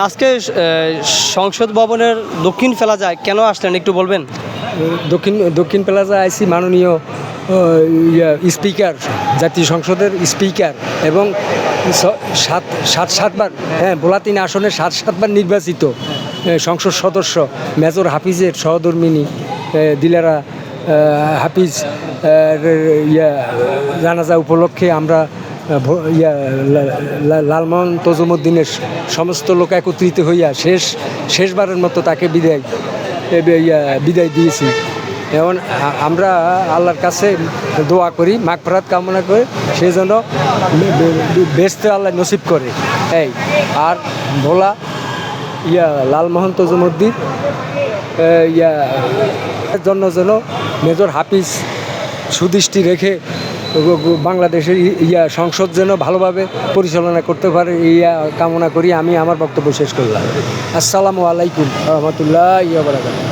আজকে সংসদ ভবনের দক্ষিণ প্লাজায় কেন আসলেন একটু বলবেন? দক্ষিণ প্লাজা আইসি মাননীয় স্পিকার, জাতীয় সংসদের স্পিকার এবং সাতবার ভোলা ৩ আসনের 7বার নির্বাচিত সংসদ সদস্য মেজর হাফিজের সহধর্মিনী দিলারা হাফিজ জানাজা উপলক্ষে আমরা লালমোহন তজুমুদ্দিনের সমস্ত লোক একত্রিত হইয়া শেষবারের মতো তাকে বিদায় দিয়েছি। এখন আমরা আল্লাহর কাছে দোয়া করি, মাগফিরাত কামনা করে, সেই জন্য বেহেশতে আল্লাহ নসিব করে। আর ভোলা লালমোহন তজুমুদ্দিন জন্য মেজর হাফিজ সুদৃষ্টি রেখে বাংলাদেশের সংসদ যেন ভালোভাবে পরিচালনা করতে পারে কামনা করি। আমি আমার বক্তব্য শেষ করলাম। আসসালামু আলাইকুম রহমতুল্লাহ।